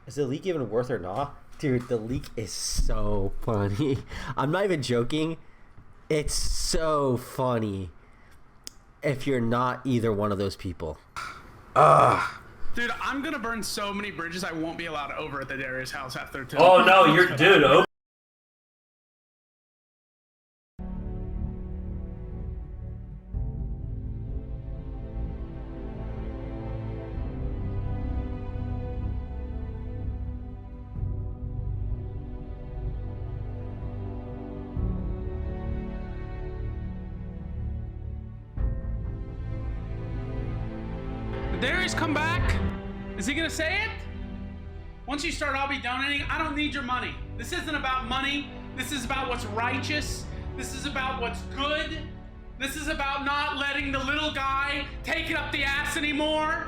Is the leak even worth or not? Dude, the leak is so funny. I'm not even joking. It's so funny if you're not either one of those people. Dude, I'm gonna burn so many bridges I won't be allowed over at the Darius house after today. Oh no, you're dude. Did Darius come back? Is he gonna say it? Once you start, I'll be donating. I don't need your money. This isn't about money. This is about what's righteous. This is about what's good. This is about not letting the little guy take it up the ass anymore.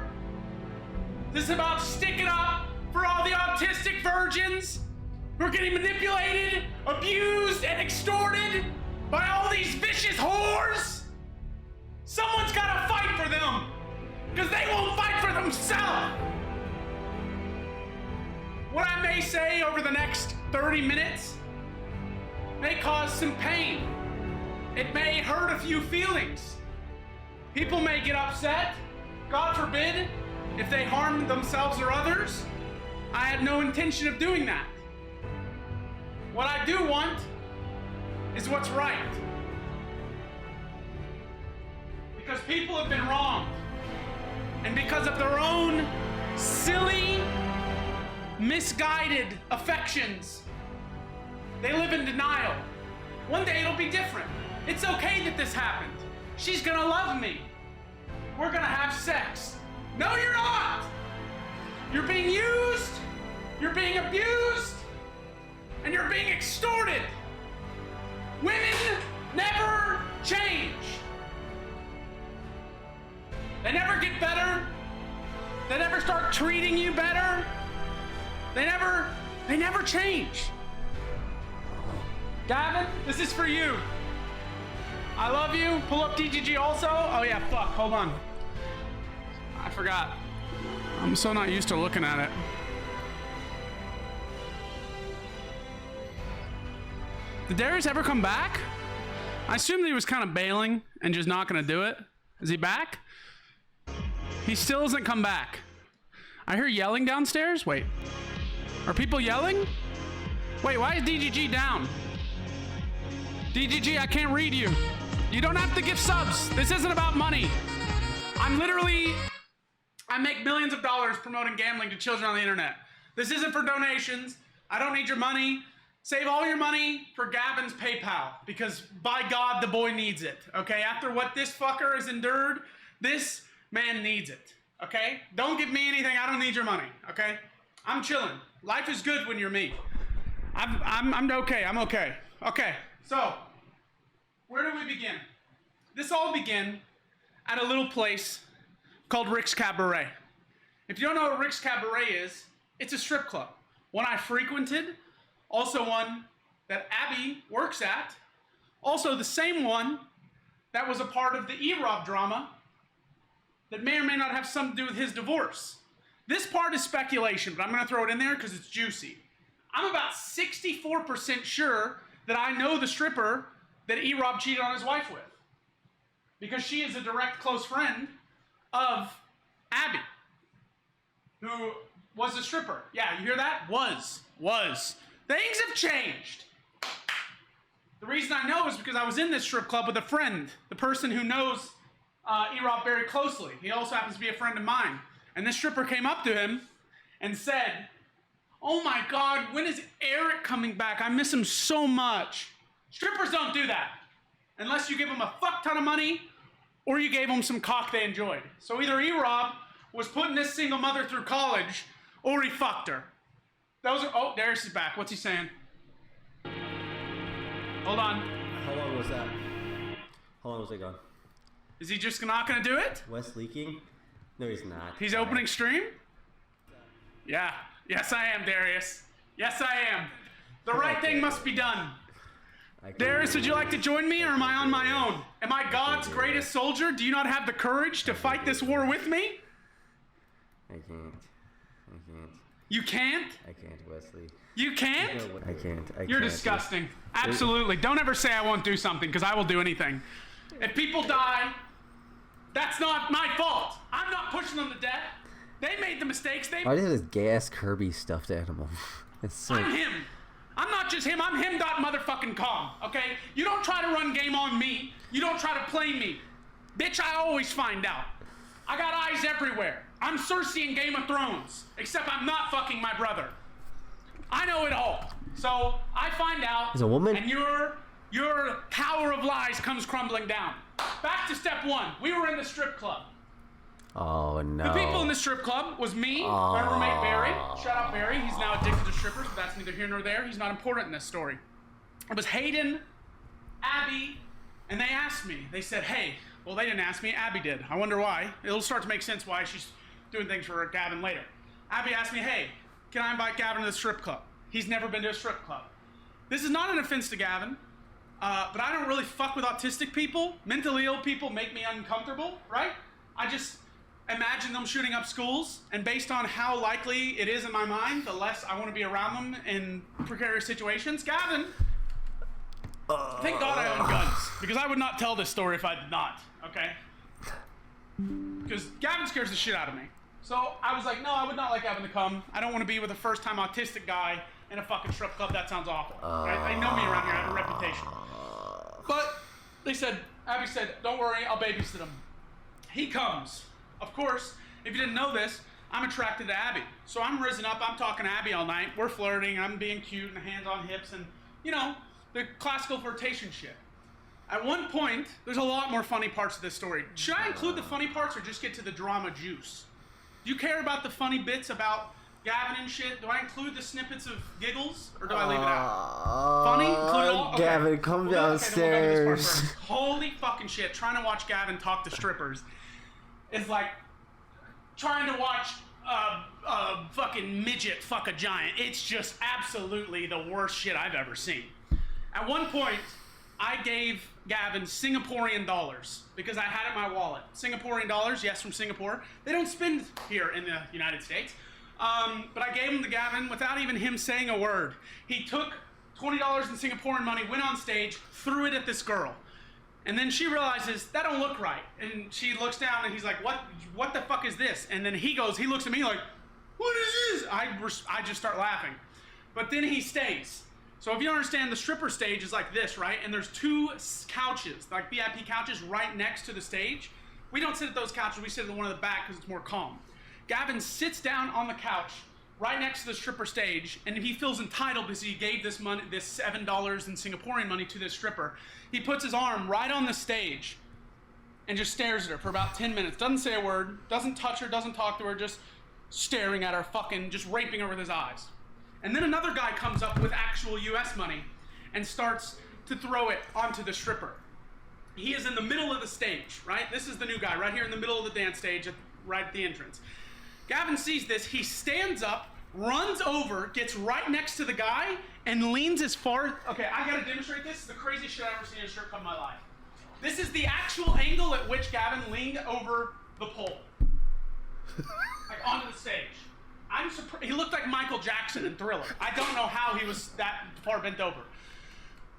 This is about sticking up for all the autistic virgins who are getting manipulated, abused, and extorted by all these vicious whores. Someone's gotta fight for them, because they won't fight for themselves. What I may say over the next 30 minutes may cause some pain. It may hurt a few feelings. People may get upset. God forbid, if they harm themselves or others. I had no intention of doing that. What I do want is what's right. Because people have been wronged. And because of their own silly, misguided affections, they live in denial. One day it'll be different. It's okay that this happened. She's gonna love me. We're gonna have sex. No, you're not. You're being used, you're being abused, and you're being extorted. Women never change. They never get better. They never start treating you better. They never change. Gavin, this is for you. I love you. Pull up DGG also. Oh yeah, fuck, hold on. I forgot. I'm so not used to looking at it. Did Darius ever come back? I assumed he was kind of bailing and just not gonna do it. Is he back? He still hasn't come back. I hear yelling downstairs. Wait. Are people yelling? Wait, why is DGG down? DGG, I can't read you. You don't have to give subs. This isn't about money. I make millions of dollars promoting gambling to children on the internet. This isn't for donations. I don't need your money. Save all your money for Gavin's PayPal, because by God, the boy needs it, okay? After what this fucker has endured, this man needs it, okay? Don't give me anything. I don't need your money, okay? I'm chilling. Life is good when you're me. I'm okay. I'm okay. Okay, so where do we begin? This all began at a little place called Rick's Cabaret. If you don't know what Rick's Cabaret is, it's a strip club. One I frequented, also one that Abby works at, also the same one that was a part of the Erobb drama that may or may not have something to do with his divorce. This part is speculation, but I'm gonna throw it in there because it's juicy. I'm about 64% sure that I know the stripper that Erobb cheated on his wife with, because she is a direct close friend of Abby, who was a stripper. Yeah, you hear that? Was. Things have changed. The reason I know is because I was in this strip club with a friend, the person who knows Erobb very closely. He also happens to be a friend of mine. And this stripper came up to him and said, "Oh my God, when is Eric coming back? I miss him so much." Strippers don't do that unless you give them a fuck ton of money or you gave them some cock they enjoyed. So either Erobb was putting this single mother through college or he fucked her. Oh, Darius is back. What's he saying? Hold on. How long was that? How long was it gone? Is he just not gonna do it? Wes leaking? No, he's not. He's opening stream? Yeah. Yes, I am, Darius. Yes, I am. The right thing must be done. Darius, would you like to join me, or am I on my own? Am I God's greatest soldier? Do you not have the courage to fight this war with me? I can't. You can't? I can't, Wesley. You can't? I can't. You're disgusting. Absolutely. Don't ever say I won't do something, because I will do anything. If people die, that's not my fault. I'm not pushing them to death. They made the mistakes. Why do you have this gay-ass Kirby stuffed animal? It's so... I'm him. I'm not just him. I'm him.motherfucking.com, okay? You don't try to run game on me. You don't try to play me. Bitch, I always find out. I got eyes everywhere. I'm Cersei in Game of Thrones, except I'm not fucking my brother. I know it all. So I find out. As a woman? And your tower of lies comes crumbling down. Back to step one. We were in the strip club. Oh, no. The people in the strip club was me, my roommate Barry. Shout out Barry. He's now addicted to strippers, but that's neither here nor there. He's not important in this story. It was Hayden, Abby, and they asked me. They said, hey, well, they didn't ask me. Abby did. I wonder why. It'll start to make sense why she's doing things for Gavin later. Abby asked me, hey, can I invite Gavin to the strip club? He's never been to a strip club. This is not an offense to Gavin, but I don't really fuck with autistic people. Mentally ill people make me uncomfortable, right? I just imagine them shooting up schools, and based on how likely it is in my mind, the less I want to be around them in precarious situations. Gavin, thank God I own guns, because I would not tell this story if I did not, okay? Because Gavin scares the shit out of me. So I was like, no, I would not like Gavin to come. I don't want to be with a first-time autistic guy in a fucking strip club. That sounds awful. Right? They know me around here. I have a reputation. But they said, Abby said, don't worry, I'll babysit him. He comes. Of course, if you didn't know this, I'm attracted to Abby. So I'm risen up, I'm talking to Abby all night. We're flirting, I'm being cute and hands on hips and, you know, the classical flirtation shit. At one point, there's a lot more funny parts of this story. Should I include the funny parts or just get to the drama juice? Do you care about the funny bits about Gavin and shit? Do I include the snippets of giggles or do I leave it out? Funny? Include it all? Okay. Gavin, come downstairs. We'll go this Holy fucking shit. Trying to watch Gavin talk to strippers is like trying to watch a fucking midget fuck a giant. It's just absolutely the worst shit I've ever seen. At one point, I gave Gavin Singaporean dollars because I had it in my wallet. Singaporean dollars, yes, from Singapore. They don't spend here in the United States. But I gave them to Gavin without even him saying a word. He took $20 in Singaporean money, went on stage, threw it at this girl. And then she realizes, that don't look right. And she looks down and he's like, what the fuck is this? And then he looks at me like, what is this? I just start laughing. But then he stays. So if you don't understand, the stripper stage is like this, right? And there's two couches, like VIP couches right next to the stage. We don't sit at those couches, we sit at the one in the back because it's more calm. Gavin sits down on the couch right next to the stripper stage, and he feels entitled because he gave this money, this $7 in Singaporean money to this stripper. He puts his arm right on the stage and just stares at her for about 10 minutes. Doesn't say a word, doesn't touch her, doesn't talk to her, just staring at her, fucking just raping her with his eyes. And then another guy comes up with actual US money and starts to throw it onto the stripper. He is in the middle of the stage, right? This is the new guy right here in the middle of the dance stage, right at the entrance. Gavin sees this, he stands up, runs over, gets right next to the guy, and leans as far... Okay, I gotta demonstrate this. It's the craziest shit I've ever seen in a strip club in my life. This is the actual angle at which Gavin leaned over the pole. Like, onto the stage. I'm surprised. He looked like Michael Jackson in Thriller. I don't know how he was that far bent over.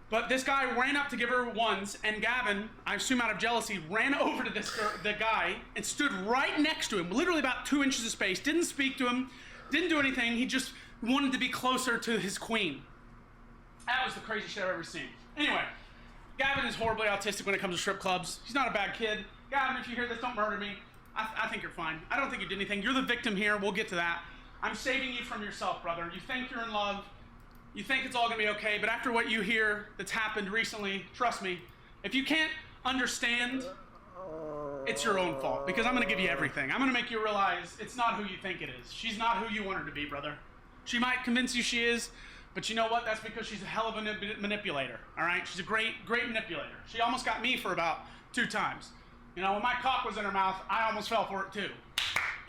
But this guy ran up to give her ones, and Gavin, I assume out of jealousy, ran over to the guy and stood right next to him, literally about 2 inches of space, didn't speak to him, didn't do anything, he just wanted to be closer to his queen. That was the craziest shit I've ever seen. Anyway, Gavin is horribly autistic when it comes to strip clubs. He's not a bad kid. Gavin, if you hear this, don't murder me. I think you're fine. I don't think you did anything. You're the victim here. We'll get to that. I'm saving you from yourself, brother. You think you're in love. You think it's all gonna be okay, but after what you hear that's happened recently, trust me, if you can't understand, it's your own fault, because I'm gonna give you everything. I'm gonna make you realize it's not who you think it is. She's not who you want her to be, brother. She might convince you she is, but you know what? That's because she's a hell of a manipulator, all right? She's a great manipulator. She almost got me for about 2 times. You know, when my cock was in her mouth, I almost fell for it too.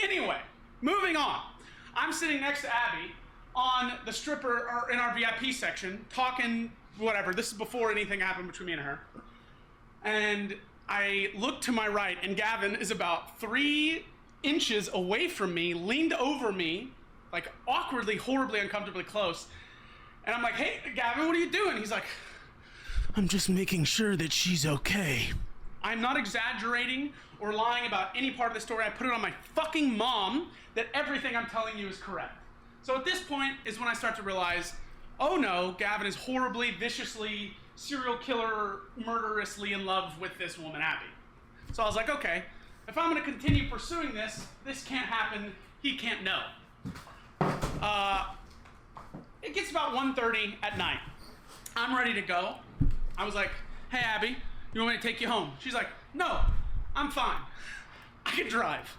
Anyway, moving on. I'm sitting next to Abby on the stripper, or in our VIP section, talking whatever. This is before anything happened between me and her. And I look to my right, and Gavin is about 3 inches away from me, leaned over me, like awkwardly, horribly, uncomfortably close. And I'm like, hey, Gavin, what are you doing? He's like, I'm just making sure that she's okay. I'm not exaggerating or lying about any part of the story. I put it on my fucking mom that everything I'm telling you is correct. So at this point is when I start to realize, oh no, Gavin is horribly, viciously, serial killer, murderously in love with this woman, Abby. So I was like, okay, if I'm gonna continue pursuing this, this can't happen, he can't know. It gets about 1:30 at night. I'm ready to go. I was like, hey Abby, you want me to take you home? She's like, no, I'm fine. I can drive.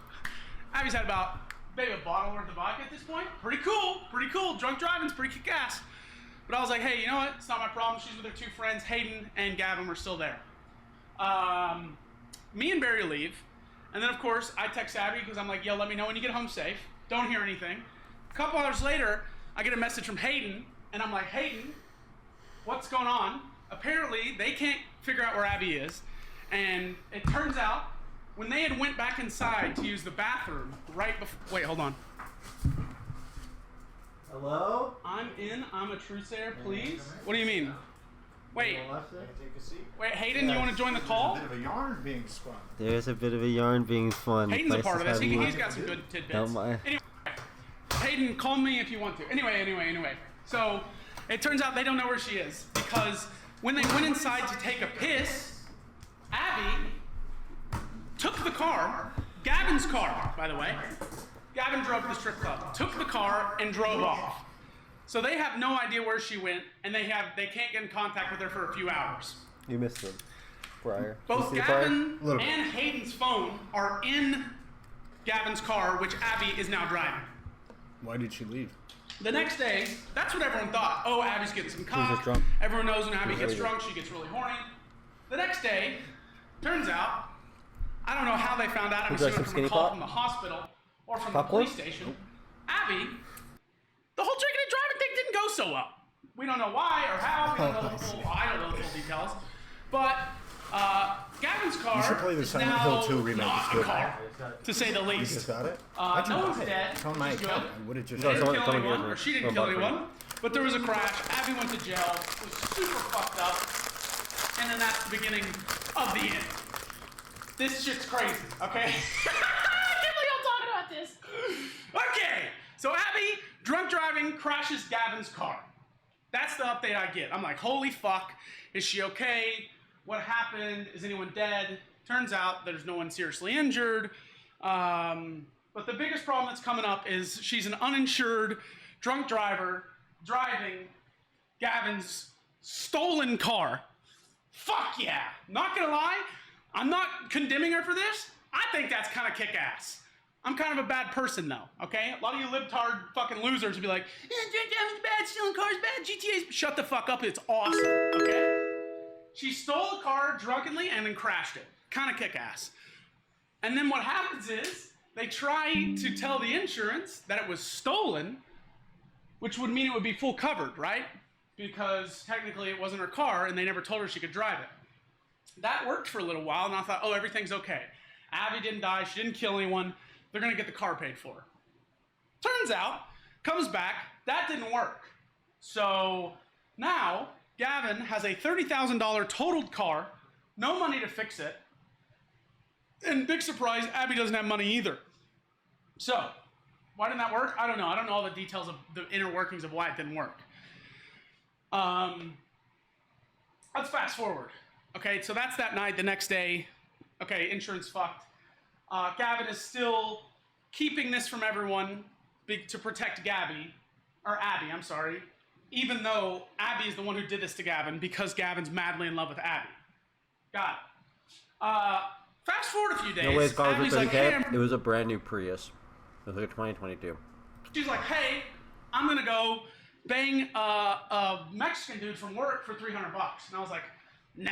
Abby's had about maybe a bottle worth of vodka at this point. Pretty cool, pretty cool. Drunk driving's pretty kick-ass. But I was like, hey, you know what? It's not my problem. She's with her two friends, Hayden and Gavin, were still there. Me and Barry leave. And then, of course, I text Abby because I'm like, yo, let me know when you get home safe. Don't hear anything. A couple hours later, I get a message from Hayden. And I'm like, Hayden, what's going on? Apparently, they can't figure out where Abby is. And it turns out, when they had went back inside to use the bathroom right before... Wait, hold on. Hello? I'm in. I'm a truthayer, please. What do you mean? Wait. Take a seat. Wait, Hayden, you want to join the call? There's a bit of a yarn being spun. There's a bit of a yarn being spun. Hayden's a Nice part to of this. have you. He's got some good tidbits. my- Anyway, Hayden, call me if you want to. Anyway. So, it turns out they don't know where she is because when they went inside to take a piss, Abby took the car, Gavin's car, by the way. Gavin drove to the strip club, took the car, and drove off. So they have no idea where she went, and they can't get in contact with her for a few hours. You missed them. Prior. Both Gavin and Hayden's phone are in Gavin's car, which Abby is now driving. Why did she leave? The next day, that's what everyone thought. Oh, Abby's getting some cock. drunk. Everyone knows when Abby gets drunk, she gets really horny. The next day, turns out, I don't know how they found out. I'm Would you like assuming some from a skinny call pop? from the hospital or from Popcorn? the police station. Abby, the whole drinking and driving thing didn't go so well. We don't know why or how. We don't know the full, I don't know the full details. But Gavin's car You should play the is Silent now Hill 2 remake. not It's a good. car, to say the You least. just got it? No one's dead. It's on my which is account. good. I would have just... They didn't kill someone anyone, gave her or she didn't a kill bumper. anyone, but there was a crash. Abby went to jail, was super fucked up, and then that's the beginning of the end. This shit's crazy, okay? I can't believe I'm talking about this. Okay, so Abby, drunk driving, crashes Gavin's car. That's the update I get. I'm like, holy fuck, is she okay? What happened? Is anyone dead? Turns out there's no one seriously injured. But the biggest problem that's coming up is she's an uninsured drunk driver driving Gavin's stolen car. Fuck yeah. Not gonna lie, I'm not condemning her for this. I think that's kind of kick-ass. I'm kind of a bad person though, okay? A lot of you libtard fucking losers will be like, drink driving's bad, stealing cars bad, GTA's... Shut the fuck up, it's awesome, okay? She stole a car drunkenly and then crashed it. Kind of kick-ass. And then what happens is, they try to tell the insurance that it was stolen, which would mean it would be full covered, right? Because technically it wasn't her car and they never told her she could drive it. That worked for a little while and I thought, oh, everything's okay. Abby didn't die, she didn't kill anyone, they're gonna get the car paid for. Turns out, comes back, that didn't work. So now, Gavin has a $30,000 totaled car, no money to fix it, and big surprise, Abby doesn't have money either. So, why didn't that work? I don't know. I don't know all the details of the inner workings of why it didn't work. Let's fast forward. Okay, so that's that night. The next day, okay, insurance fucked. Gavin is still keeping this from everyone to protect Abby, I'm sorry, even though Abby is the one who did this to Gavin because Gavin's madly in love with Abby. Got it. Fast forward a few days. No way, cars Abby's were like, 30K. hey, It was a brand new Prius. It was like a 2022. she's like, hey, I'm gonna go bang a Mexican dude from work for $300. And I was like, nah,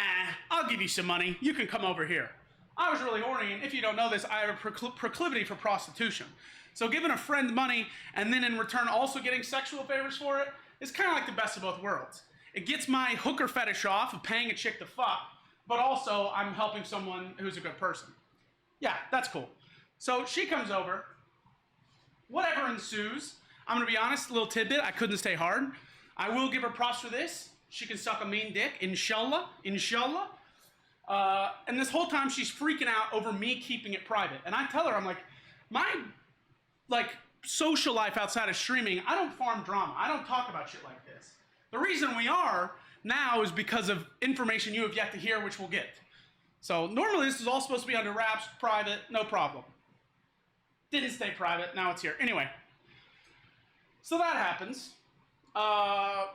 I'll give you some money. You can come over here. I was really horny, and if you don't know this, I have a proclivity for prostitution. So giving a friend money and then in return also getting sexual favors for it is kind of like the best of both worlds. It gets my hooker fetish off of paying a chick to fuck, but also I'm helping someone who's a good person. Yeah, that's cool. So she comes over. Whatever ensues, I'm going to be honest, a little tidbit, I couldn't stay hard. I will give her props for this. She can suck a mean dick, inshallah, inshallah. And this whole time she's freaking out over me keeping it private. And I tell her, I'm like, my, social life outside of streaming, I don't farm drama. I don't talk about shit like this. The reason we are now is because of information you have yet to hear, which we'll get. So normally this is all supposed to be under wraps, private, no problem. Didn't stay private, now it's here. Anyway, so that happens.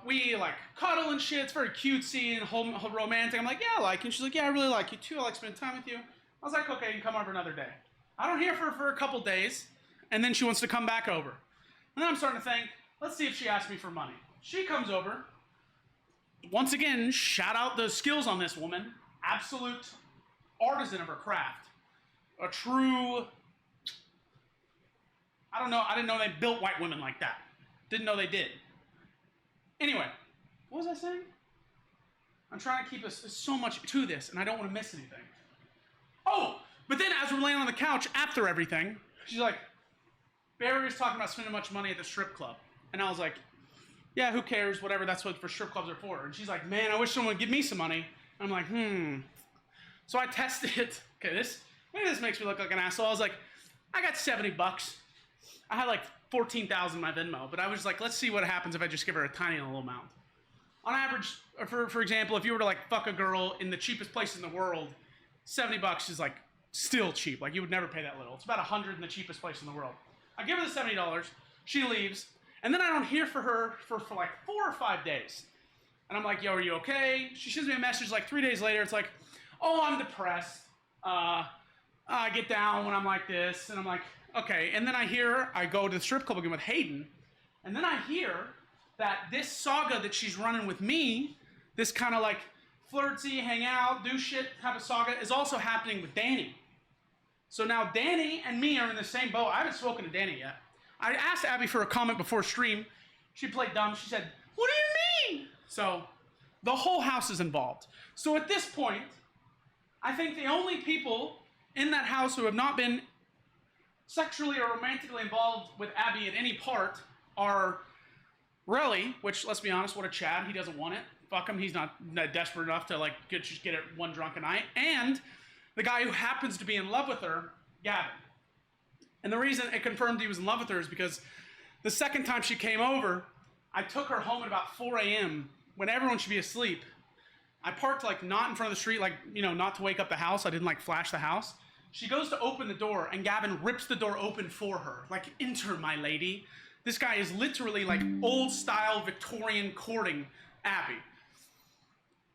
We cuddle and shit. It's very cutesy and romantic. I'm like, yeah, I like you. She's like, yeah, I really like you too. I like spending time with you. I was like, okay, you can come over another day. I don't hear from her for a couple days, and then she wants to come back over. And then I'm starting to think, let's see if she asks me for money. She comes over. Once again, shout out the skills on this woman. Absolute artisan of her craft. A true, I don't know, I didn't know they built white women like that. Didn't know they did. Anyway, what was I saying? I'm trying to keep us so much to this, and I don't want to miss anything. Oh, but then as we're laying on the couch after everything, she's like, Barry's talking about spending much money at the strip club. And I was like, yeah, who cares? Whatever, that's what strip clubs are for. And she's like, man, I wish someone would give me some money. And I'm like, So I tested it. Okay, maybe this makes me look like an asshole. I was like, I got $70. I had 14,000 in my Venmo, but I was like, let's see what happens if I just give her a tiny little amount. On average, for example, if you were to fuck a girl in the cheapest place in the world, $70 is still cheap. You would never pay that little. It's about 100 in the cheapest place in the world. I give her the $70, she leaves, and then I don't hear from her for 4 or 5 days. And I'm like, yo, are you okay? She sends me a message 3 days later. It's like, oh, I'm depressed. I get down when I'm like this, and I'm like, okay. And then I go to the strip club again with Hayden, and then I hear that this saga that she's running with me, this kind of flirty, hang out, do shit type of saga, is also happening with Danny. So now Danny and me are in the same boat. I haven't spoken to Danny yet. I asked Abby for a comment before stream. She played dumb. She said, what do you mean? So the whole house is involved. So at this point, I think the only people in that house who have not been sexually or romantically involved with Abby at any part are Relly, which, let's be honest, what a Chad. He doesn't want it. Fuck him. He's not desperate enough to just get it one drunken night. And the guy who happens to be in love with her, Gavin. And the reason it confirmed he was in love with her is because the second time she came over, I took her home at about 4 a.m. when everyone should be asleep. I parked not in front of the street, not to wake up the house. I didn't flash the house. She goes to open the door, and Gavin rips the door open for her. Enter, my lady. This guy is literally old-style Victorian courting Abby.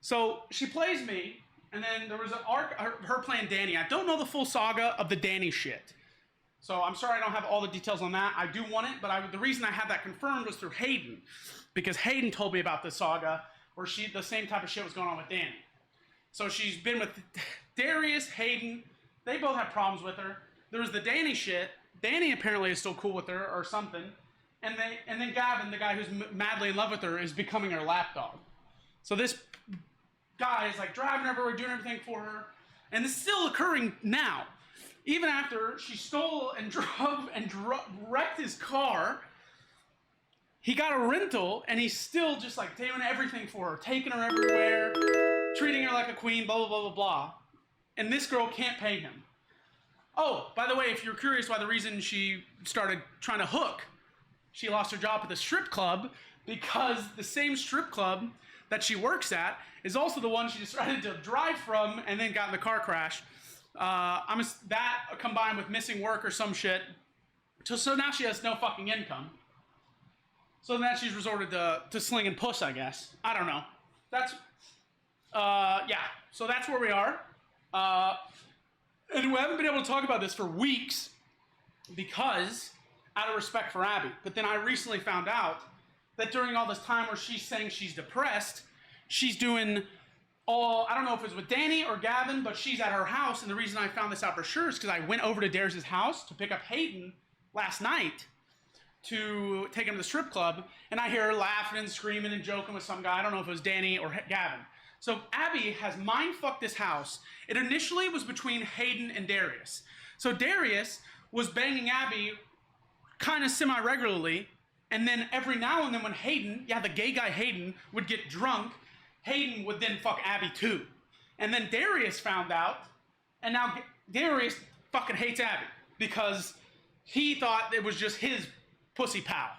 So she plays me, and then there was an arc, her playing Danny. I don't know the full saga of the Danny shit. So I'm sorry I don't have all the details on that. I do want it, but the reason I had that confirmed was through Hayden. Because Hayden told me about the saga where the same type of shit was going on with Danny. So she's been with Darius, Hayden. They both have problems with her. There was the Danny shit. Danny apparently is still cool with her or something. And then Gavin, the guy who's madly in love with her, is becoming her lapdog. So this guy is driving everywhere, doing everything for her. And this is still occurring now. Even after she stole and wrecked his car, he got a rental, and he's still just doing everything for her, taking her everywhere, treating her like a queen, blah, blah, blah, blah, blah. And this girl can't pay him. Oh, by the way, if you're curious why the reason she started trying to hook, she lost her job at the strip club, because the same strip club that she works at is also the one she decided to drive from and then got in the car crash. That combined with missing work or some shit. So now she has no fucking income. So now she's resorted to slinging puss, I guess. I don't know. That's, yeah. So that's where we are. And we haven't been able to talk about this for weeks because, out of respect for Abby. But then I recently found out that during all this time where she's saying she's depressed, she's doing I don't know if it was with Danny or Gavin, but she's at her house. And the reason I found this out for sure is because I went over to Darius' house to pick up Hayden last night to take him to the strip club. And I hear her laughing and screaming and joking with some guy. I don't know if it was Danny or Gavin. So Abby has mind-fucked this house. It initially was between Hayden and Darius. So Darius was banging Abby kind of semi-regularly And then every now and then when Hayden, the gay guy Hayden, would get drunk, Hayden would then fuck Abby too. And then Darius found out, and now Darius fucking hates Abby because he thought it was just his pussy pal.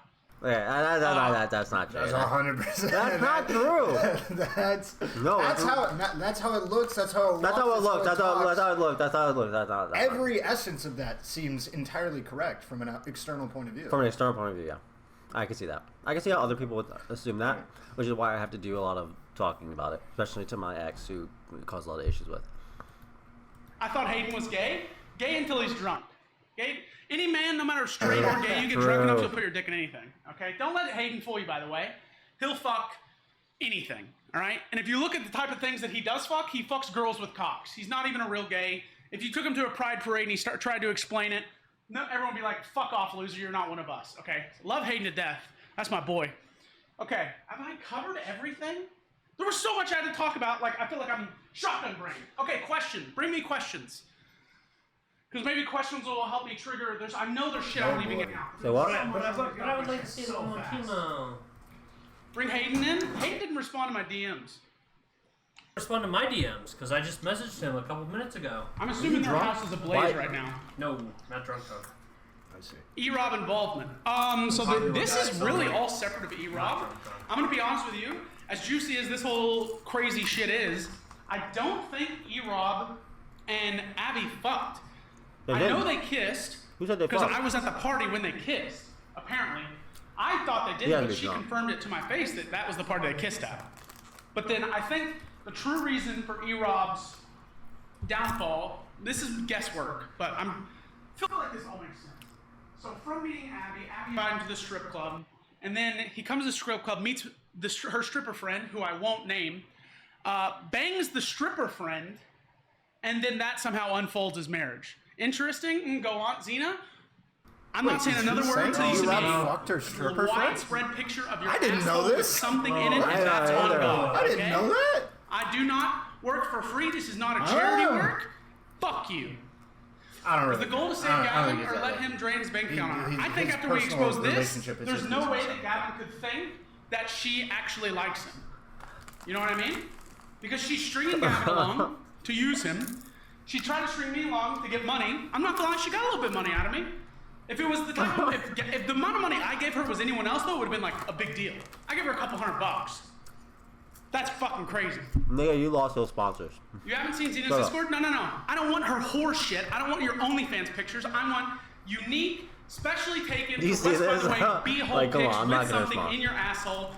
Yeah, that's not true. That's 100%. That's not true. That's how it looks. That's how it looks. That's how it looks. Every essence of that seems entirely correct from an external point of view. From an external point of view, yeah. I can see that. I can see how other people would assume that, which is why I have to do a lot of talking about it, especially to my ex who caused a lot of issues with. I thought Hayden was gay. Gay until he's drunk. Gay. Any man, no matter straight or gay, you get drunk enough, you'll put your dick in anything. Okay? Don't let Hayden fool you, by the way. He'll fuck anything. All right? And if you look at the type of things that he does fuck, he fucks girls with cocks. He's not even a real gay. If you took him to a pride parade and he tried to explain it, no, everyone would be like, fuck off, loser, you're not one of us. Okay? Love Hayden to death. That's my boy. Okay, have I covered everything? There was so much I had to talk about, like, I feel like I'm shotgun brain. Okay, question. Bring me questions. Because maybe questions will help me trigger. I know there's shit I'm leaving out. So what? But I would like to see the whole chemo. Bring Hayden in? Hayden didn't respond to my DMs. Respond to my DMs, because I just messaged him a couple minutes ago. I'm assuming their house is ablaze right now. No, not drunk though. I see. Erobb involvement. This is really all separate of Erobb. I'm going to be honest with you. As juicy as this whole crazy shit is, I don't think Erobb and Abby fucked. I know they kissed. Who said they fucked? Because I was at the party when they kissed, apparently. I thought they did, but she confirmed it to my face that was the party they kissed at. But then I think the true reason for Erobb's downfall, this is guesswork, but I feel like this all makes sense. So from meeting Abby invited him to the strip club, and then he comes to the strip club, meets her stripper friend, who I won't name, bangs the stripper friend, and then that somehow unfolds his marriage. Interesting. Go on, Xena. I'm not saying another word until you see a widespread picture of your asshole with something in it, and that's on God. I didn't know that. I do not work for free. This is not a charity work. Fuck you. I don't really. Is the goal to save Gavin or let him drain his bank account? I think after we expose this, there's no way that Gavin could think that she actually likes him. You know what I mean? Because she's stringing Gavin along to use him. She tried to string me along to get money. I'm not gonna lie, she got a little bit of money out of me. If it was the type of, if the amount of money I gave her was anyone else, though, it would have been like a big deal. I gave her a couple $100. That's fucking crazy. Nigga, you lost those sponsors. You haven't seen Xena's Discord? No. I don't want her horse shit. I don't want your OnlyFans pictures. I want unique, specially taken, you see this? By the way, B-hole like, pics on, with something in your asshole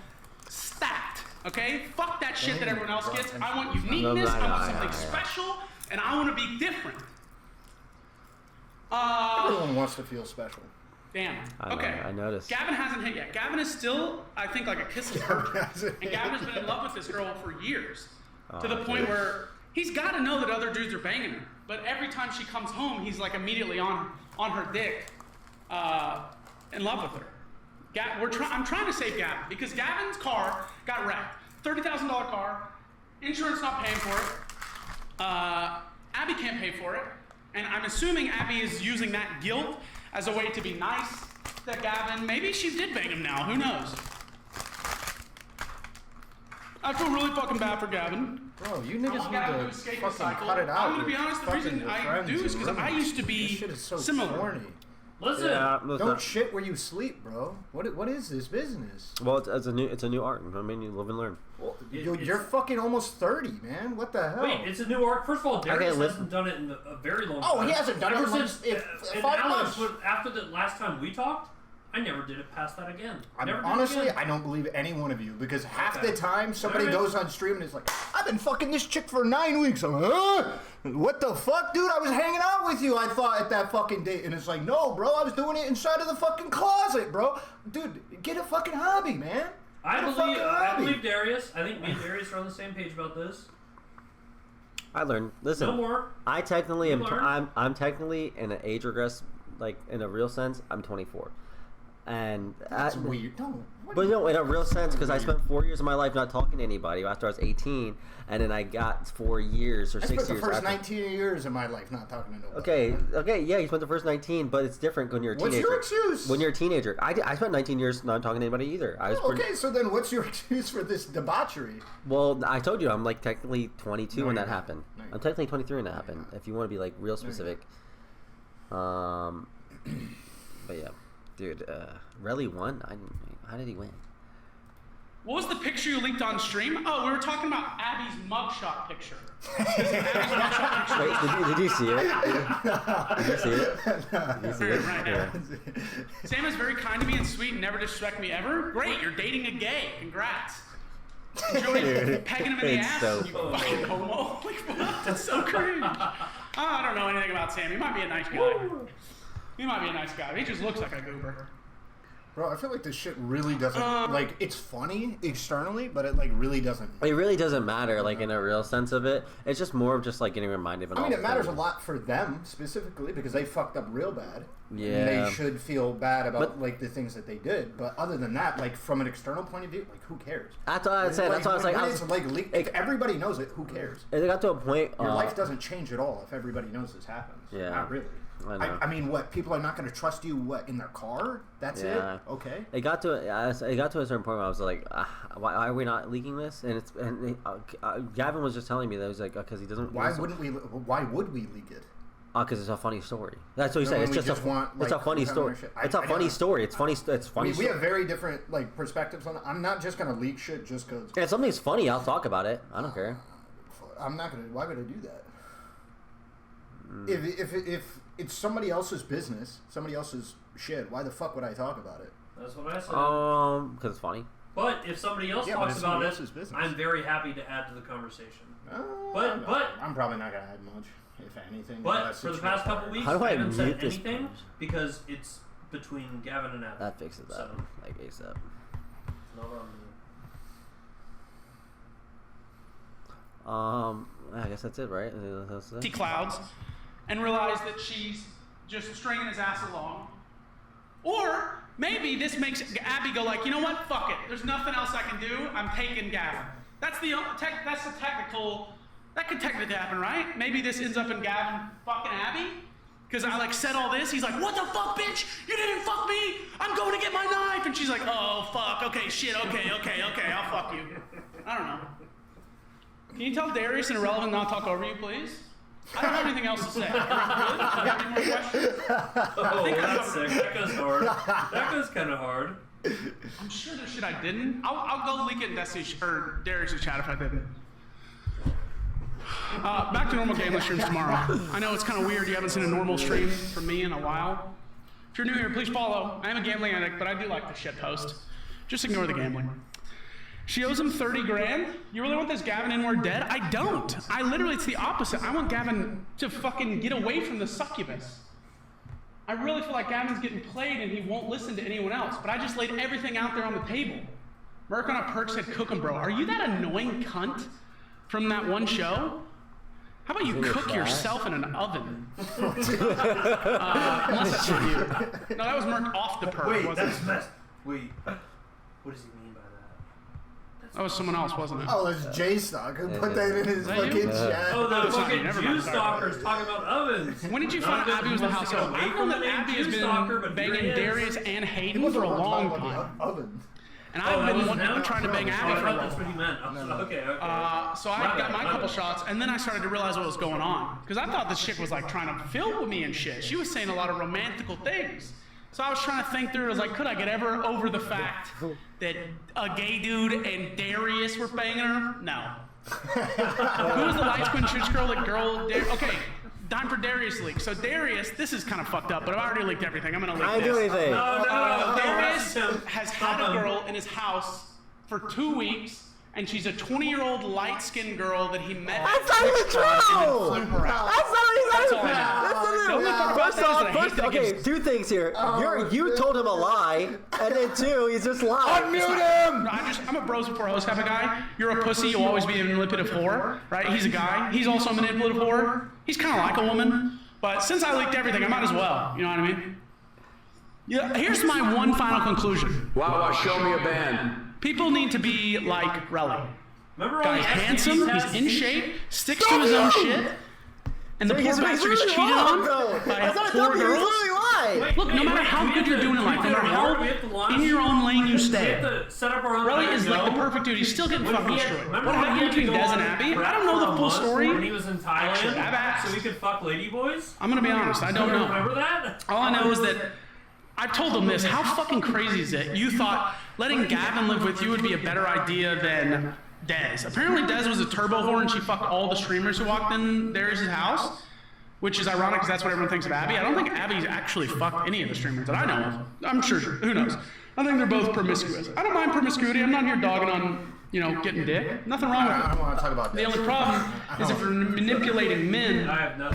stacked. Okay? Fuck that shit that everyone else gets. I want uniqueness. I want something special. And I want to be different. Everyone wants to feel special. Damn. Okay. I noticed. Gavin hasn't hit yet. Gavin is still, I think, like a kiss's virgin. And Gavin has been in love with this girl for years. To the point where he's got to know that other dudes are banging her. But every time she comes home, he's like immediately on her dick, in love with her. I'm trying to save Gavin because Gavin's car got wrecked. $30,000 car. Insurance not paying for it. Abby can't pay for it, and I'm assuming Abby is using that guilt as a way to be nice to Gavin. Maybe she did bang him now, who knows? I feel really fucking bad for Gavin. Bro, you niggas need to fucking cut it out. I'm gonna be honest, the reason I do is because I used to be similar. Corny. Listen, don't shit where you sleep, bro. What is this business? Well, it's a new art. I mean, you live and learn. Well, you're fucking almost 30, man. What the hell? Wait, it's a new art. First of all, Darius hasn't done it in a very long time. Oh, he hasn't done it since 5 months. After the last time we talked, I never did it past that again. Honestly, I don't believe any one of you because half the time somebody goes on stream and is like, I've been fucking this chick for 9 weeks. I'm, what the fuck, dude? I was hanging out with you, I thought, at that fucking date. And it's like, no, bro, I was doing it inside of the fucking closet, bro. Dude, get a fucking hobby, man. I believe Darius. I think me and Darius are on the same page about this. I learned. Listen, no more. I technically am. I'm technically in an age regress, like in a real sense. I'm 24. And That's weird. No. But no, in a real sense, because I spent 4 years of my life not talking to anybody after I was 18, and then I got 4 years or 6 years. I spent the first after. 19 years of my life not talking to nobody. Okay, yeah, you spent the first 19, but it's different when you're a teenager. What's your excuse? When you're a teenager. I spent 19 years not talking to anybody either. Okay, so then what's your excuse for this debauchery? Well, I told you, I'm like technically 22 when that happened. No, I'm technically 23 when that happened, if you want to be like real specific. But yeah, dude, Relly won? How did he win? What was the picture you leaked on stream? Oh, we were talking about Abby's mugshot picture. Abby's mugshot picture. Wait, did you see it? Did you see it? Did you see it? Right Yeah. Sam is very kind to me and sweet and never disrespect me ever. Great, you're dating a gay. Congrats. Joey pegging him in the It's ass. so You fucking homo. Like, what? That's so cringe. I don't know anything about Sam. He might be a nice guy. He might be a nice guy. He just looks like a goober. Bro, I feel like this shit really doesn't, like, it's funny externally, but it, like, really doesn't. It really doesn't matter, like, in a real sense of it. It's just more of just, like, getting reminded of it. I mean, it matters a lot for them, specifically, because they fucked up real bad. Yeah. And they should feel bad about, like, the things that they did. But other than that, like, from an external point of view, like, who cares? That's what I said. That's what I was like. When it's, like, if everybody knows it, who cares? It got to a point. Your life doesn't change at all if everybody knows this happens. Yeah. Not really. I mean, what? People are not going to trust you, what, in their car? That's it? Okay. It got to a certain point where I was like, why are we not leaking this? And Gavin was just telling me that. He was like, because he doesn't. Why would we leak it? Because it's a funny story. That's what he said. It's just it's a funny story. It's a funny story. It's funny. It's funny. We have very different like perspectives on it. I'm not just gonna leak shit just because. If something's funny, I'll talk about it. I don't care. I'm not gonna. Why would I do that? If it's somebody else's business, somebody else's shit, why the fuck would I talk about it? That's what I said. Because it's funny. But if somebody else talks about it, business. I'm very happy to add to the conversation. But I'm probably not gonna add much, if anything. But for the past couple weeks, How do I haven't said mute this anything page? because it's between Gavin and Abby. That fixes that. So, Like ASAP. it's not on me. I guess that's it, right? See clouds and realize that she's just stringing his ass along. Or maybe this makes Abby go like, you know what? Fuck it. There's nothing else I can do. I'm taking Gavin. That's the technical. That could technically happen, right? Maybe this ends up in Gavin fucking Abby. Because I like said all this. He's like, what the fuck, bitch? You didn't fuck me. I'm going to get my knife. And she's like, oh fuck. Okay, shit. Okay. I'll fuck you. I don't know. Can you tell Darius and Irrelevant not talk over you, please? I don't have anything else to say. Really? Do you have any more questions? Oh, that's sick. That goes hard. That goes kind of hard. I'm sure there's shit I didn't. I'll go leak it in Destiny's or Darius' chat if I didn't. Back to normal gameless streams tomorrow. I know it's kind of weird. You haven't seen a normal stream from me in a while. If you're new here, please follow. I am a gambling addict, but I do like to shit post. Just ignore the gambling. She owes him 30 grand? You really want this Gavin N-word dead? I don't. It's the opposite. I want Gavin to fucking get away from the succubus. I really feel like Gavin's getting played and he won't listen to anyone else, but I just laid everything out there on the table. Merc on a perk said, cook 'em, bro. Are you that annoying cunt from that one show? How about you cook yourself in an oven? Unless that's not you. No, that was Merc off the perk, Wait, wasn't that's it? messed. Wait, what does he mean by that? That was someone else, wasn't it? Oh, it's J-Stock who put that in his that you? fucking chat. Oh, the sorry, fucking never Jew mind, sorry. stalkers talking about ovens. When did you find out Abby was the house elf? I've known that Abby has been banging Darius and Hayden for a long time. And I've been trying to bang Abby for a That's what while. he meant. Okay. So I got my couple shots, and then I started to realize what was going on. Because I thought this chick was like trying to film with me and shit. She was saying a lot of romantical things. So I was trying to think through, I was like, could I get ever over the fact that a gay dude and Darius were banging her? No. Who was the light-skinned church girl? Okay, time for Darius leak. So Darius, this is kind of fucked up, but I've already leaked everything. I'm gonna leak I this. didn't do anything. No. Darius has had a girl in his house for 2 weeks, and she's a 20-year-old light-skinned girl that he met. That's not even true! That's all I know. Okay, two things here. You told him a lie, and then two, he's just lying. Unmute him! No, I'm a bros before hoes type of guy. You're a pussy, you'll always be a manipulative whore, right? He's a guy. He's also a manipulative whore. He's kind of like a woman. But since I leaked everything, I might as well. You know what I mean? Yeah, here's my one final conclusion. Wow, show me a band. People need to be like Relly. Remember Guy's handsome, he's in shape, sticks to his own shit, and the poor bastard is cheated on by a poor girl. Look, no matter how good you're doing in life, no matter how in your own lane you stay, Relly is like the perfect dude. He's still getting fucking destroyed. What happened between Des and Abby? I don't know the full story. When he was in Thailand, so he could fuck ladyboys? I'm gonna be honest, I don't know. Remember that? All I know is that I told him this. How fucking crazy is it? You thought letting Gavin live with you would be a better idea than Des. Apparently Des was a turbo whore and she fucked all the streamers who walked in Darius' house, which is ironic because that's what everyone thinks of Abby. I don't think Abby's actually fucked any of the streamers that I know of. I'm sure, who knows? I think they're both promiscuous. I don't mind promiscuity. I'm not here dogging on, you know, getting dick. Nothing wrong with it. I don't want to talk about that. The only problem is if you're manipulating men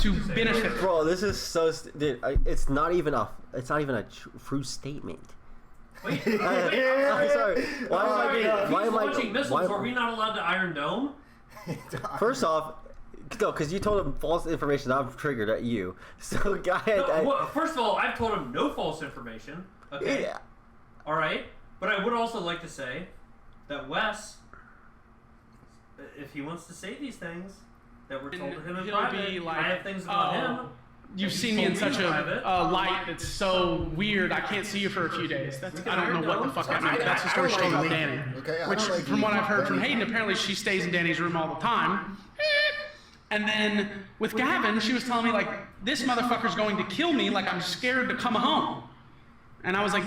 to benefit. Bro, this is so. Dude, it's not even a true statement. Wait. I'm sorry. Why am I launching missiles? Are we not allowed to Iron Dome? First off, no, because you told him false information. I'm triggered at you. So, guy. Well, first of all, I've told him no false information. Okay. Yeah. All right. But I would also like to say that Wes, if he wants to say these things that were told to him in private, I have things about him. You've seen me in such a light that's so weird. I can't see you for a few days. I don't know what the fuck that means. That's the story she told about Danny. Which, from what I've heard from Hayden, apparently she stays in Danny's room all the time. And then with Gavin, she was telling me like, this motherfucker's going to kill me. Like I'm scared to come home. And I was like,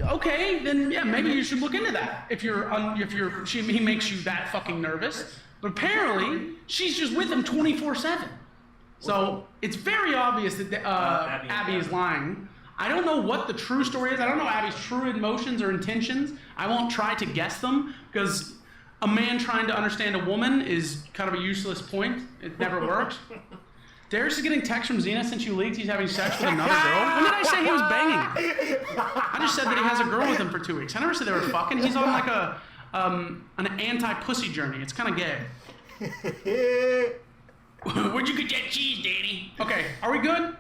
okay, then yeah, maybe you should look into that. If he makes you that fucking nervous. But apparently, she's just with him 24/7. So it's very obvious that Abby is lying. I don't know what the true story is. I don't know Abby's true emotions or intentions. I won't try to guess them because a man trying to understand a woman is kind of a useless point. It never works. Darius is getting texts from Xena since you leaked he's having sex with another girl. When did I say he was banging her? I just said that he has a girl with him for 2 weeks. I never said they were fucking. He's on like an anti-pussy journey. It's kind of gay. Where'd you get that cheese, Danny? Okay, are we good?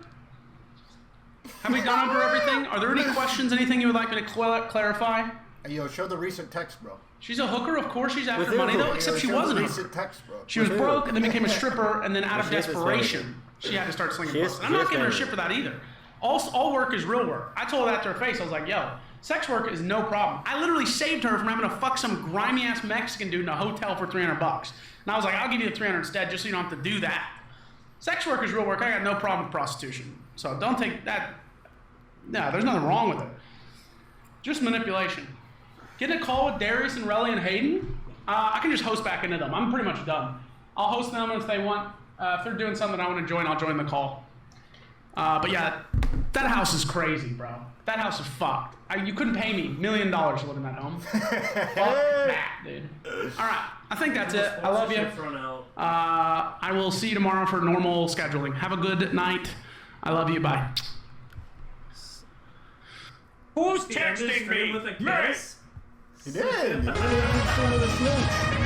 Have we gone over everything? Are there any questions, anything you would like me to clarify? Yo, show the recent text, bro. She's a hooker, of course she's after money though, except she wasn't a hooker. Text, bro. She was broke and then became a stripper and then out of desperation, she had to start slinging pussy. I'm not giving her shit for that either. All work is real work. I told her that to her face. I was like, yo, sex work is no problem. I literally saved her from having to fuck some grimy ass Mexican dude in a hotel for $300. And I was like, I'll give you the $300 instead just so you don't have to do that. Sex work is real work. I got no problem with prostitution. So don't take that. No, there's nothing wrong with it. Just manipulation. Get a call with Darius and Relly and Hayden. I can just host back into them. I'm pretty much done. I'll host them if they want. If they're doing something I want to join, I'll join the call. But yeah, that house is crazy, bro. That house is fucked. You couldn't pay me $1 million to live in that home. Fuck that, dude. All right, I think that's it. I love you. I will see you tomorrow for normal scheduling. Have a good night. I love you. Bye. Who's texting me? With a kiss? He did. He did a smooch.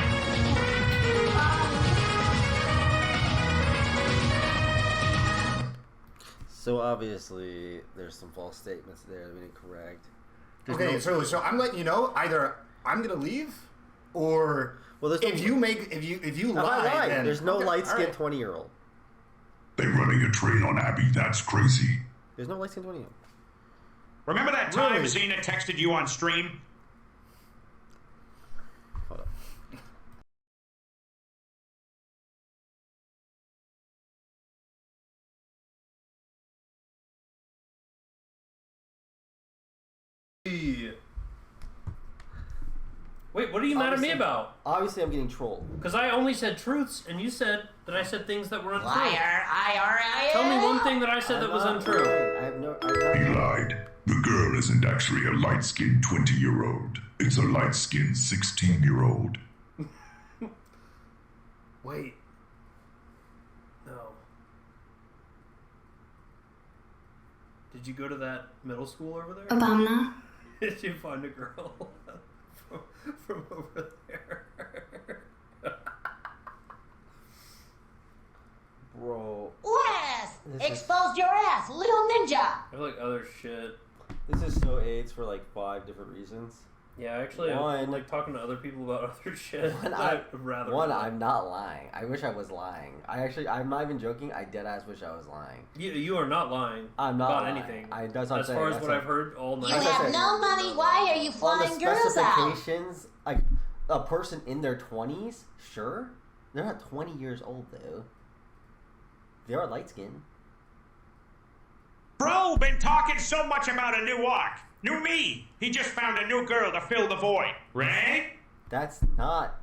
So obviously, there's some false statements there that we didn't correct. Okay, so I'm letting you know either I'm gonna leave, or if you lie, then there's no light-skinned 20-year-old. They're running a train on Abby. That's crazy. There's no light-skinned 20-year-old. Remember that time Xena texted you on stream? Hold up. Wait, what are you mad at me about? Obviously, I'm getting trolled. Because I only said truths, and you said that I said things that were untrue. Liar, IRL. Tell me one thing that I said that was untrue. He lied. The girl isn't actually a light-skinned 20-year-old. It's a light-skinned 16-year-old. Wait. No. Did you go to that middle school over there? Obama. Did you find a girl from over there? Bro. Wes! Exposed your ass, little ninja! I have like other shit. This is so AIDS for like 5 different reasons. Yeah, actually, I'm like talking to other people about other shit. I'm not lying. I wish I was lying. I'm not even joking. I dead ass wish I was lying. You are not lying. I'm not about lying. anything. That's what I'm saying. As far as what I've heard all night. You have no money. Why are you flying girls out? Specifications, like a person in their 20s, sure. They're not 20 years old though. They are light skinned. Bro, been talking so much about a new arc. New me. He just found a new girl to fill the void. Right? That's not.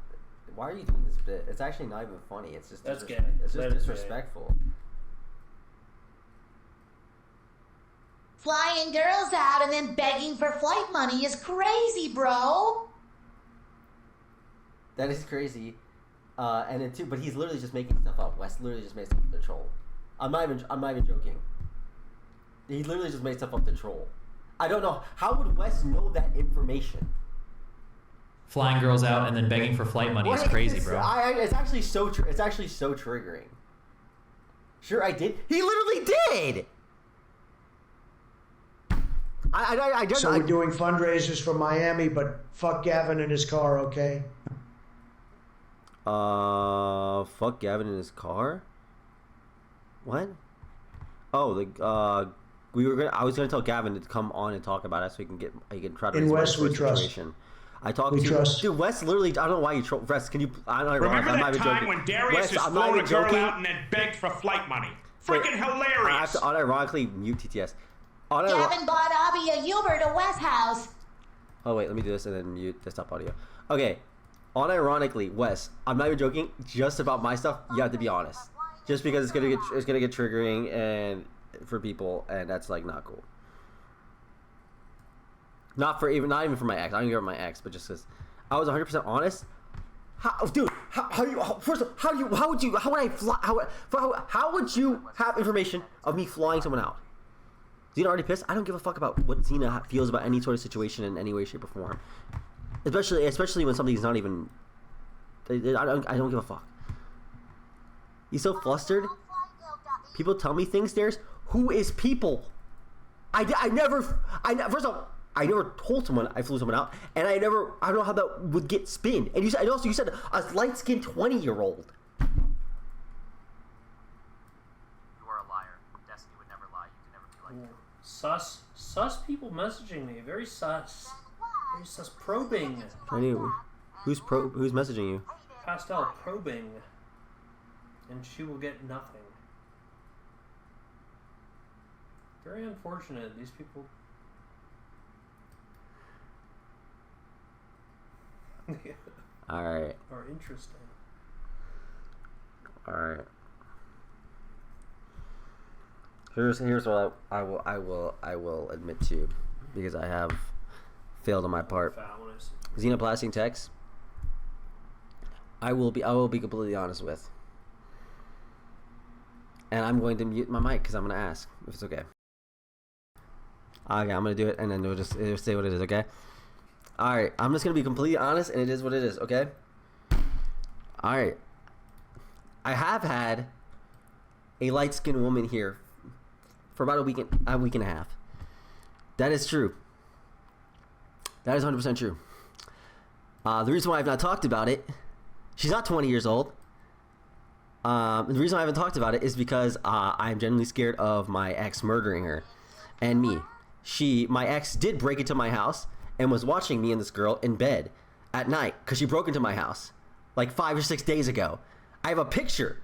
Why are you doing this bit? It's actually not even funny. It's just That's gay. It's just disrespectful. Flying girls out and then begging for flight money is crazy, bro. That is crazy. And then too, but he's literally just making stuff up. Wes literally just made stuff up to troll. I'm not even joking. He literally just made stuff up to troll. I don't know. How would Wes know that information? Flying girls out and then begging for flight money is crazy, bro. It's actually so it's actually so triggering. Sure, I did. He literally did. I don't. So we're doing fundraisers for Miami, but fuck Gavin and his car, okay? Fuck Gavin in his car. What? Oh, I was gonna tell Gavin to come on and talk about it so he can try to. In Wes, we trust. I talked to dude. Wes literally. I don't know why you troll. Wes, can you? Remember that time when Darius has flown a girl out and then begged for flight money? Freaking hilarious! I have to unironically mute TTS. Gavin bought Abby a Uber to Wes' house. Oh wait, let me do this and then mute desktop audio. Okay, unironically, Wes, I'm not even joking. Just about my stuff, you have to be honest. Just because it's gonna get triggering and for people, and that's like not cool. Not even for my ex. I don't care about my ex, but just because I was 100% honest. How would you have information of me flying someone out? Xena already pissed? I don't give a fuck about what Xena feels about any sort of situation in any way, shape, or form. Especially when somebody's not even. I don't give a fuck. He's so flustered. People tell me things. Darius. Who is people? First of all, I never told someone I flew someone out, and I don't know how that would get spinned. And you said a light-skinned 20-year-old. You are a liar. Destiny would never lie. You can never be like you. Sus people messaging me. Very sus. Very sus. Probing. Who's messaging you? Pastel probing. And she will get nothing. Very unfortunate. These people. Alright. Are interesting. Alright. Here's what I will admit to, because I have failed on my part. Xenoplasting text. I will be completely honest with. And I'm going to mute my mic because I'm going to ask if it's okay. Okay, I'm going to do it and then it'll say what it is, okay? Alright, I'm just going to be completely honest and it is what it is, okay? Alright. I have had a light-skinned woman here for about a week and a half. That is true. That is 100% true. The reason why I've not talked about it, she's not 20 years old. The reason I haven't talked about it is because I'm genuinely scared of my ex murdering her and me. My ex did break into my house and was watching me and this girl in bed at night because she broke into my house like 5 or 6 days ago. I have a picture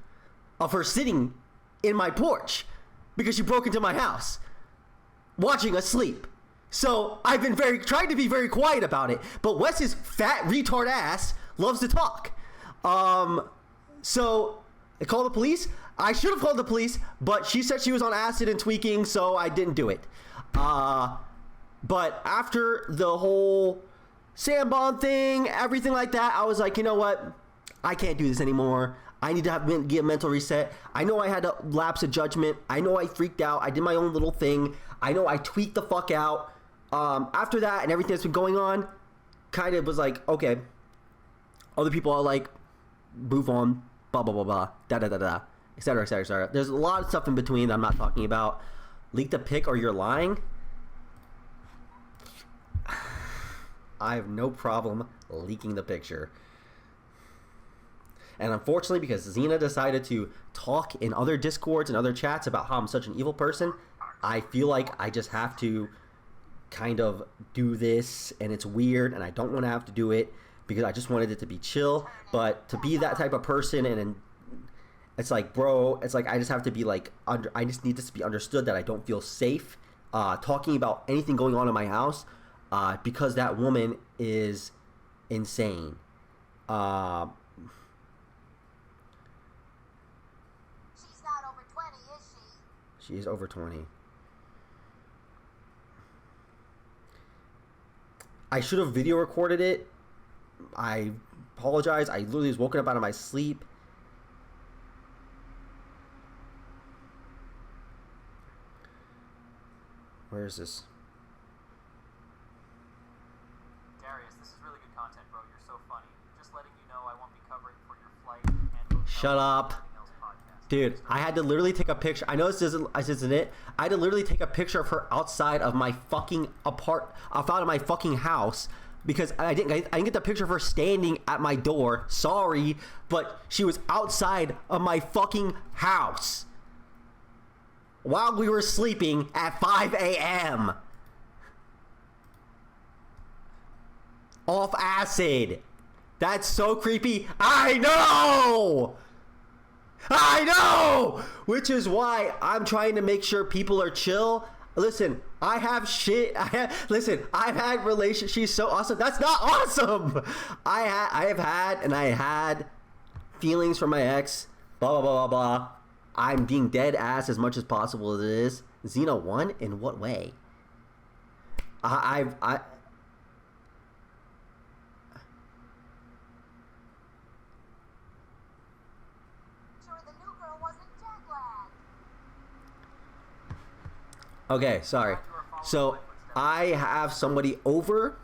of her sitting in my porch because she broke into my house watching us sleep. So I've been trying to be very quiet about it, but Wes's fat retard ass loves to talk. So I called the police. I should have called the police, but she said she was on acid and tweaking, so I didn't do it. But after the whole Sambon thing, everything like that, I was like, you know what? I can't do this anymore. I need to get a mental reset. I know I had a lapse of judgment. I know I freaked out. I did my own little thing. I know I tweaked the fuck out. After that and everything that's been going on, kind of was like, okay. Other people are like, move on, blah, blah, blah, blah, da-da-da-da, et cetera, et cetera, et cetera. There's a lot of stuff in between that I'm not talking about. Leak the pic or you're lying? I have no problem leaking the picture. And unfortunately, because Xena decided to talk in other Discords and other chats about how I'm such an evil person, I feel like I just have to kind of do this, and it's weird, and I don't want to have to do it because I just wanted it to be chill. But to be that type of person, and it's like, bro, it's like I just have to be like, I just need this to be understood that I don't feel safe talking about anything going on in my house because that woman is insane. She's not over 20, is she? She is over 20. I should have video recorded it. I apologize. I literally was woken up out of my sleep. Where is this? Darius, this is really good content, bro. You're so funny. Just letting you know I won't be covering for your flight and hotel. Shut up. Dude, I had to literally take a picture. I know this isn't it. I had to literally take a picture of her outside of my fucking outside of my fucking house because I didn't get the picture of her standing at my door. Sorry, but she was outside of my fucking house while we were sleeping at 5 a.m. off acid. That's so creepy. I know! Which is why I'm trying to make sure people are chill. Listen, I have shit. I've had relationships. She's so awesome. That's not awesome. I have had feelings from my ex. Blah, blah, blah, blah, blah. I'm being dead ass as much as possible as it is. Xena 1? In what way? Okay, sorry. So I have somebody over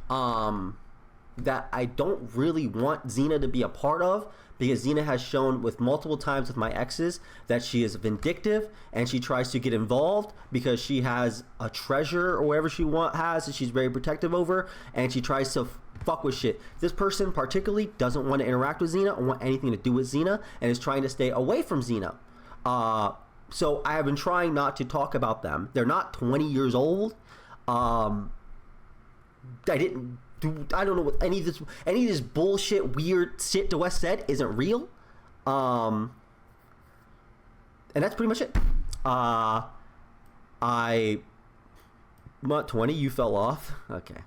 that I don't really want Xena to be a part of because Xena has shown with multiple times with my exes that she is vindictive and she tries to get involved because she has a treasure or whatever she has that she's very protective over, and she tries to fuck with shit. This person particularly doesn't want to interact with Xena or want anything to do with Xena and is trying to stay away from Xena. So I have been trying not to talk about them. They're not 20 years old. I don't know what any of this bullshit, weird shit the West said isn't real. And that's pretty much it. I'm not 20. You fell off. Okay.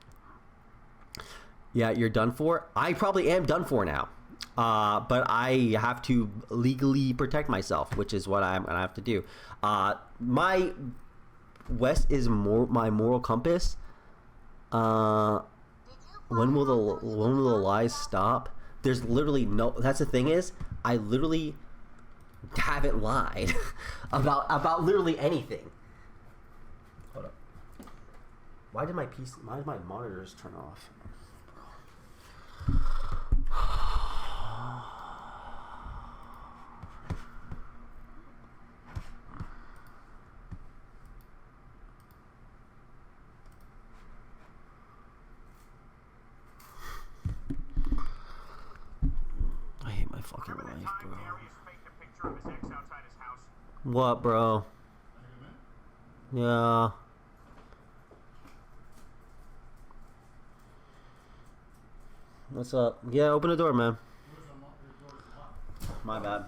Yeah, you're done for. I probably am done for now. But I have to legally protect myself, which is what I'm gonna have to do. My West is my moral compass. When will the lies stop? There's literally no. That's the thing is, I literally haven't lied about literally anything. Hold up. Why did my monitors turn off? Fucking life, bro. What, bro? Yeah. What's up? Yeah, open the door, man. My bad.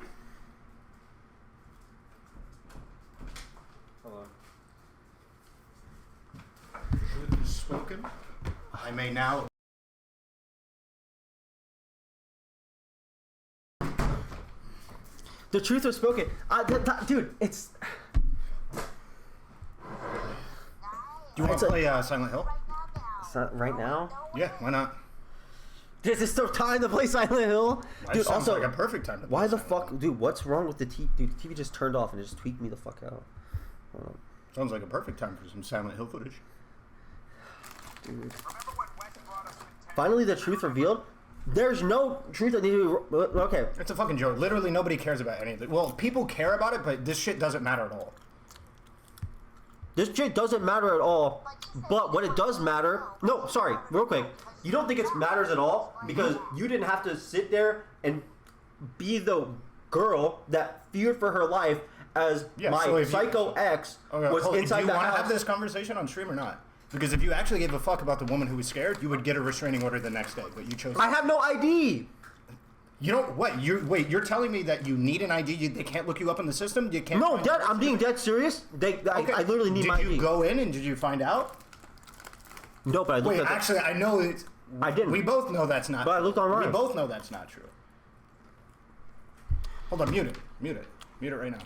Hello. Truth is spoken. I may now. The truth was spoken. Dude, it's... Do you want to play Silent Hill? Right now? Yeah, why not? Is this the time to play Silent Hill? Dude, sounds also, like a perfect time to play why the Silent fuck... Hill. Dude, what's wrong with the TV? Dude, the TV just turned off and it just tweaked me the fuck out. Hold on. Sounds like a perfect time for some Silent Hill footage. Dude. Finally, the truth revealed? There's no truth that needs to be... Okay. It's a fucking joke. Literally, nobody cares about anything. Well, people care about it, but this shit doesn't matter at all. This chick doesn't matter at all. But what it does matter... No, sorry, real quick. You don't think it matters at all? Because you didn't have to sit there and be the girl that feared for her life as my psycho ex was inside the house. Do you want to have this conversation on stream or not? Because if you actually gave a fuck about the woman who was scared, you would get a restraining order the next day. But you chose... I have no ID! You know what? You're telling me that you need an ID? They can't look you up in the system? You can't. No, I'm being dead serious. I literally need my ID. Did you go in and did you find out? No, but I looked at actually, I know it's... I didn't. We both know that's not true. But I looked online. We both know that's not true. Hold on, mute it. Mute it. Mute it right now.